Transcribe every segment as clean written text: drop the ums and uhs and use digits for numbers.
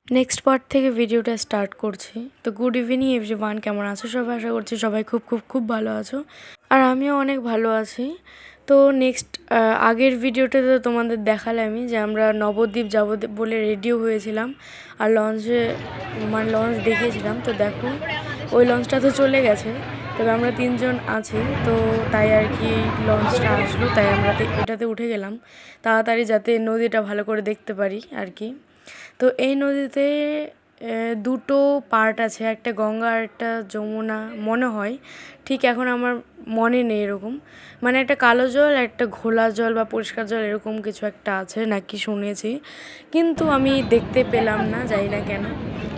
Next part থেকে ভিডিওটা start করছি। তো গুড ইভিনিং এভরিওয়ান, কেমন আছো সবাই? আশা করছি সবাই খুব খুব খুব ভালো আছো, আর আমিও অনেক ভালো আছি। তো নেক্সট আগের ভিডিওটাতে তোমাদের দেখালামই যে আমরা নবদ্বীপ যাব বলে রেডিও হয়েছিলাম আর লঞ্চ দেখিয়েছিলাম। তো দেখো ওই লঞ্চটা তো চলে গেছে, তবে আমরা 3জন আছি। তো তাই আর কি লঞ্চটা আসলো, তাই আমরা এটাতে উঠে গেলাম তাড়াতাড়ি, যাতে নদীটা ভালো করে দেখতে পারি আর কি। তো এই নদীতে দুটো পার্ট আছে, একটা গঙ্গা আর একটা যমুনা মনে হয়, ঠিক এখন আমার মনে নেই এরকম। মানে একটা কালো জল, একটা ঘোলা জল বা পরিষ্কার জল এরকম কিছু একটা আছে নাকি শুনেছি, কিন্তু আমি দেখতে পেলাম না, জানি না কেন,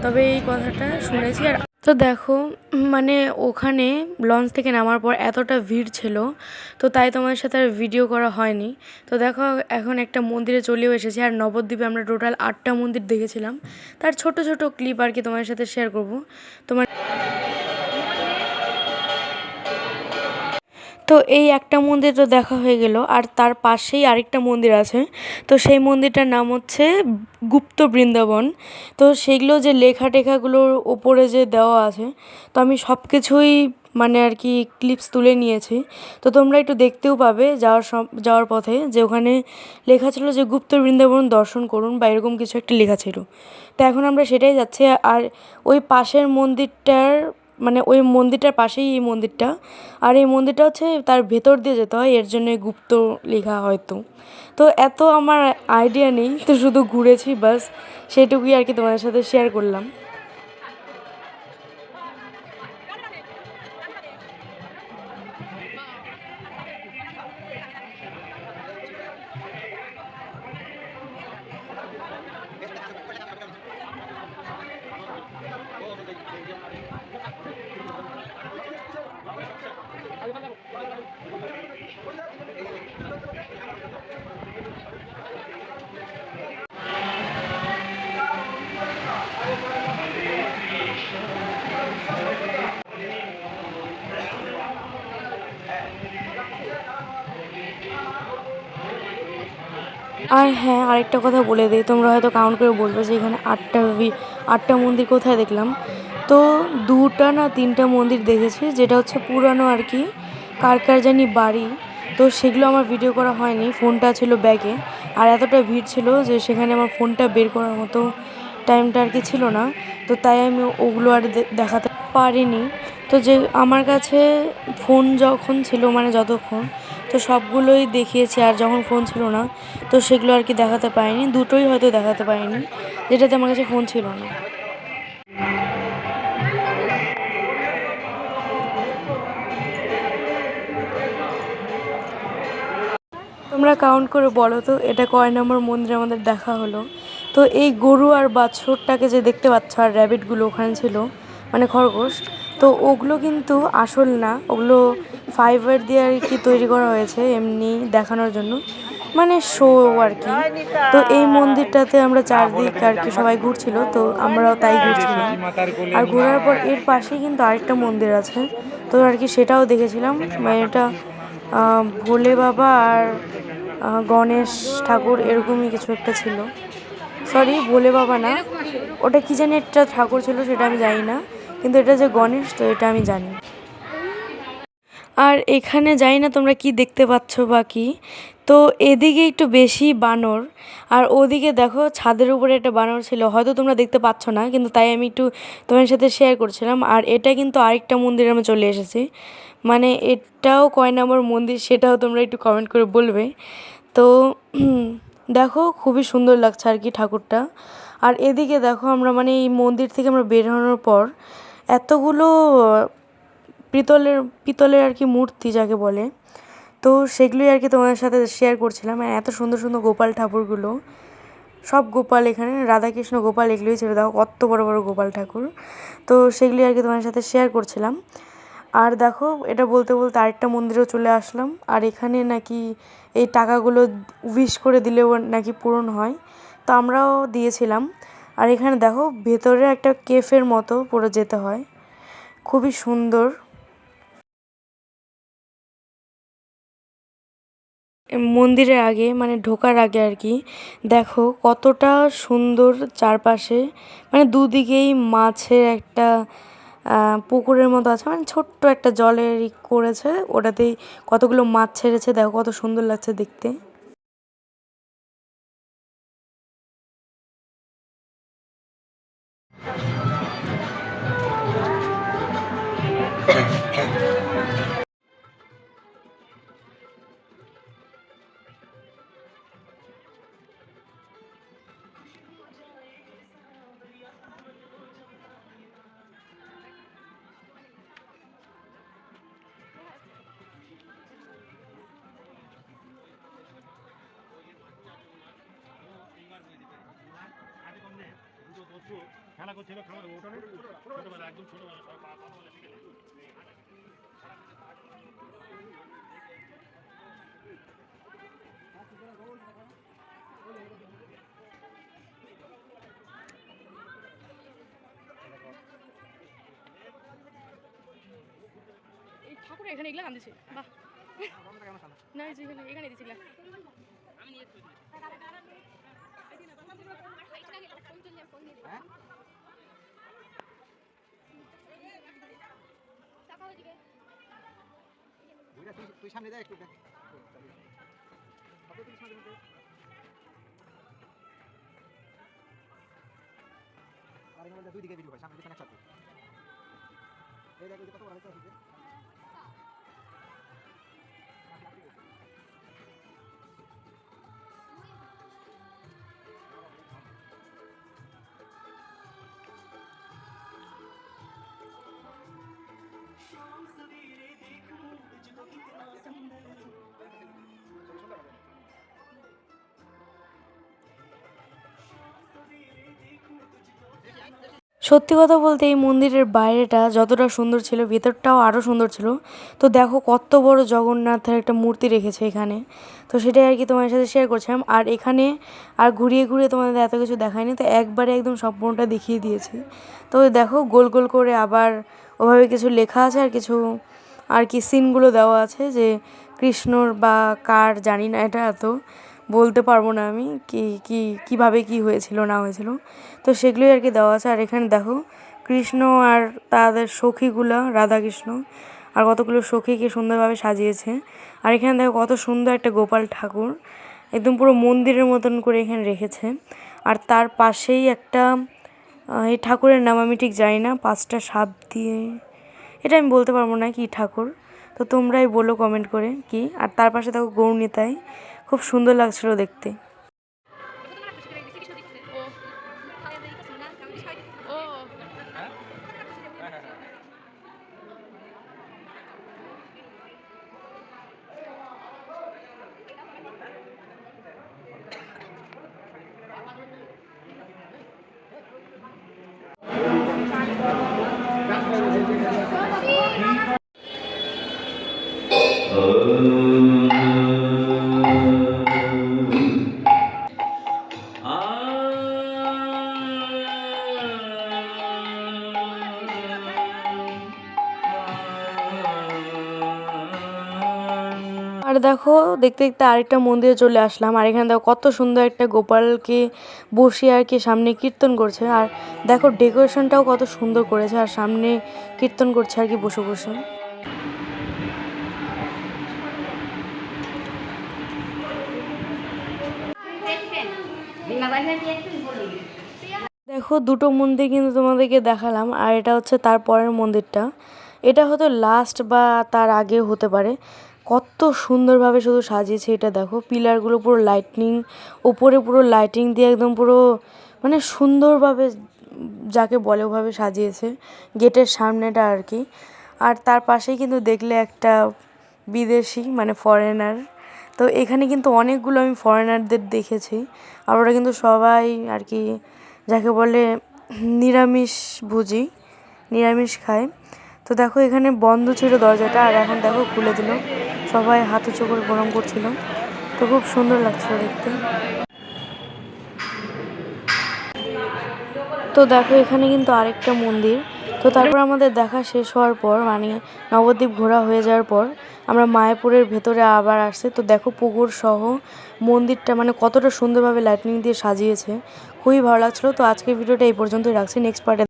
তবে এই কথাটা শুনেছি। আর তো দেখো মানে ওখানে লঞ্চ থেকে নামার পর এতটা ভিড় ছিল, তো তাই তোমাদের সাথে আর ভিডিও করা হয়নি। তো দেখো এখন একটা মন্দিরে চলেও এসেছি, আর নবদ্বীপে আমরা টোটাল 8টা মন্দির দেখেছিলাম, তার ছোট ছোট ক্লিপ আর কি তোমাদের সাথে শেয়ার করব। তোমার তো এই একটা মন্দির তো দেখা হয়ে গেল, আর তার পাশেই আরেকটা মন্দির আছে। তো সেই মন্দিরটার নাম হচ্ছে গুপ্ত বৃন্দাবন। তো সেগুলো যে লেখা টেখাগুলোর ওপরে যে দেওয়া আছে, তো আমি সব কিছুই মানে আর কি ক্লিপস তুলে নিয়েছি। তো তোমরা একটু দেখতেও পাবে যাওয়ার পথে, যে ওখানে লেখা ছিল যে গুপ্ত বৃন্দাবন দর্শন করুন বা এরকম কিছু একটা লেখা ছিল। তো এখন আমরা সেটাই যাচ্ছি। আর ওই পাশের মন্দিরটার মানে ওই মন্দিরটার পাশেই এই মন্দিরটা, আর এই মন্দিরটা হচ্ছে তার ভেতর দিয়ে যেতে হয়, এর জন্য গুপ্ত লেখা হয়তো। তো এত আমার আইডিয়া নেই, তো শুধু ঘুরেছি বাস, সেটুকুই আর কি তোমাদের সাথে শেয়ার করলাম। আর হ্যাঁ, আরেকটা কথা বলে দিই, তোমরা হয়তো কাউন্ট করে বলবে যে এখানে আটটা মন্দির কোথায় দেখলাম। তো 2টা না 3টা মন্দির দেখেছি, যেটা হচ্ছে পুরানো আর কি কার কার জানি বাড়ি। তো সেগুলো আমার ভিডিও করা হয়নি, ফোনটা ছিল ব্যাগে, আর এতটা ভিড় ছিল যে সেখানে আমার ফোনটা বের করার মতো টাইমটা আর কি ছিল না। তো তাই আমি ওগুলো আর দেখাতে পারিনি। তো যে আমার কাছে ফোন যখন ছিল মানে যতক্ষণ, তো সবগুলোই দেখিয়েছি, আর যখন ফোন ছিল না তো সেগুলো আর কি দেখাতে পারিনি, দুটোই হয়তো দেখাতে পারিনি যেটাতে আমার কাছে ফোন ছিল না। তোমরা কাউন্ট করে বলো তো এটা কয় নম্বর মন্দির আমাদের দেখা হলো। তো এই গরু আর বাছুরটাকে যে দেখতে পাচ্ছ, আর র্যাবিটগুলো ওখানে ছিল মানে খরগোশ, তো ওগুলো কিন্তু আসল না, ওগুলো ফাইবার দিয়ে আর কি তৈরি করা হয়েছে এমনি দেখানোর জন্য, মানে শো আর কি। তো এই মন্দিরটাতে আমরা চারদিক আর কি সবাই ঘুরছিল, তো আমরাও তাই ঘুরছিলাম। আর ঘোরার পর এর পাশেই কিন্তু আরেকটা মন্দির আছে, তো আর কি সেটাও দেখেছিলাম। মানে এটা ভোলে বাবা আর গণেশ ঠাকুর এরকমই কিছু একটা ছিল। সরি, ভোলে বাবা না, ওটা কি জানি একটা ঠাকুর ছিল, সেটা আমি জানি না, কিন্তু এটা যে গণেশ তো এটা আমি জানি। আর এখানে জানি না তোমরা কি দেখতে পাচ্ছ বা কি, তো এদিকে একটু বেশি বানর, আর ওদিকে দেখো ছাদের উপরে একটা বানর ছিল, হয়তো তোমরা দেখতে পাচ্ছ না, কিন্তু তাই আমি একটু তোমার সাথে শেয়ার করছিলাম। আর এটা কিন্তু আরেকটা মন্দিরে আমি চলে এসেছি, মানে এটাও কয় নম্বর মন্দির সেটাও তোমরা একটু কমেন্ট করে বলবে। তো দেখো খুবই সুন্দর লাগছে আর কি ঠাকুরটা। আর এদিকে দেখো আমরা মানে এই মন্দির থেকে আমরা বের হওয়ার পর এতগুলো পিতলের আর কি মূর্তি যাকে বলে, তো সেগুলোই আর কি তোমাদের সাথে শেয়ার করছিলাম। আর এত সুন্দর সুন্দর গোপাল ঠাকুরগুলো, সব গোপাল, এখানে রাধাকৃষ্ণ গোপাল এগুলোই ছিল, দেখো কত বড় বড় গোপাল ঠাকুর। তো সেগুলি আর কি তোমাদের সাথে শেয়ার করছিলাম। আর দেখো এটা বলতে বলতে আরেকটা মন্দিরেও চলে আসলাম, আর এখানে নাকি এই টাকাগুলো উইশ করে দিলেও নাকি পূরণ হয়, তো আমরাও দিয়েছিলাম। আর এখানে দেখো ভেতরে একটা কেফের মতো পুরো যেতে হয়, খুবই সুন্দর। মন্দিরের আগে মানে ঢোকার আগে আর কি, দেখো কতটা সুন্দর চারপাশে, মানে দুদিকেই মাছের একটা পুকুরের মতো আছে, মানে ছোট্ট একটা জলের করেছে, ওটাতেই কতগুলো মাছ ছেড়েছে, দেখো কত সুন্দর লাগছে দেখতে। খেলা করছিল খাবার ওটা নেই ছোটবেলা একদম ছোটবেলা সবাই পা পা বলে শিখে এই ঠাকুর এখানে এগুলা কান্দিছে বাহ না যেখানে এখানে দিছিল আমি নিয়ে আসছি তুই সামনে যা একটু দেখ দুই দিকে ভিডিও হয় সামনে পিছনে একসাথে এই দেখ কত বড় হয়েছে সত্যি কথা বলতে এই মন্দিরের বাইরেটা যতটা সুন্দর ছিল, ভেতরটাও আরও সুন্দর ছিল। তো দেখো কত বড় জগন্নাথের একটা মূর্তি রেখেছে এখানে, তো সেটাই আর কি তোমার সাথে শেয়ার করছিলাম। আর এখানে আর ঘুরিয়ে ঘুরিয়ে তোমাদের এত কিছু দেখায়নি, তো একবারে একদম সম্পূর্ণটা দেখিয়ে দিয়েছি। তো দেখো গোল গোল করে আবার ওভাবে কিছু লেখা আছে, আর কিছু আর কি সিনগুলো দেওয়া আছে, যে কৃষ্ণর বা কার জানি না, এটা এত বলতে পারবো না আমি কীভাবে কী হয়েছিল না হয়েছিল, তো সেগুলোই আর কি দেওয়া আছে। আর এখানে দেখো কৃষ্ণ আর তাদের সখীগুলো, রাধাকৃষ্ণ আর কতগুলো সখীকে সুন্দরভাবে সাজিয়েছে। আর এখানে দেখো কত সুন্দর একটা গোপাল ঠাকুর, একদম পুরো মন্দিরের মতন করে এখানে রেখেছে। আর তার পাশেই একটা এই ঠাকুরের নাম আমি ঠিক জানি না, 5টা সাপ দিয়ে, এটা আমি বলতে পারবো না কি ঠাকুর, তো তোমরাই বলো কমেন্ট করে কি। আর তার পাশে দেখো গৌরনীতাই, খুব সুন্দর লাগছিল দেখতে। আর দেখো দেখতে দেখতে আরেকটা মন্দিরে চলে আসলাম। আর এখানে দেখো কত সুন্দর একটা গোপালকে বসিয়ে আর কি সামনে কীর্তন করছে। আর দেখো ডেকোরেশনটাও কত সুন্দর করেছে, আর সামনে কীর্তন করছে আর কি বসে বসে। দেখো দুটো মন্দির কিন্তু তোমাদেরকে দেখালাম, আর এটা হচ্ছে তার পরের মন্দিরটা, এটা হয়তো লাস্ট বা তার আগেও হতে পারে। কত সুন্দরভাবে শুধু সাজিয়েছে এটা দেখো, পিলারগুলো পুরো লাইটনিং, ওপরে পুরো লাইটিং দিয়ে একদম পুরো মানে সুন্দরভাবে যাকে বলে ওভাবে সাজিয়েছে গেটের সামনেটা আর কি। আর তার পাশেই কিন্তু দেখলে একটা বিদেশি মানে ফরেনার, তো এখানে কিন্তু অনেকগুলো আমি ফরেনারদের দেখেছি, আর ওরা কিন্তু সবাই আর কি যাকে বলে নিরামিষভোজী, নিরামিষ খায়। তো দেখো এখানে বন্ধ ছিল দরজাটা, আর এখন দেখো খুলে দিল, সবাই হাত উঁচু করে প্রণাম করছিল, তো খুব সুন্দর লাগছিল দেখতে। তো দেখো এখানে কিন্তু আরেকটা মন্দির, তো তারপর আমাদের দেখা শেষ হওয়ার পর মানে নবদ্বীপ ঘোরা হয়ে যাওয়ার পর আমরা মায়াপুরের ভেতরে আবার আসছি। তো দেখো পুকুর সহ মন্দিরটা মানে কতটা সুন্দরভাবে লাইটিং দিয়ে সাজিয়েছে, খুবই ভালো লাগছিলো। তো আজকের ভিডিওটা এই পর্যন্তই রাখছি, নেক্সট পার্টে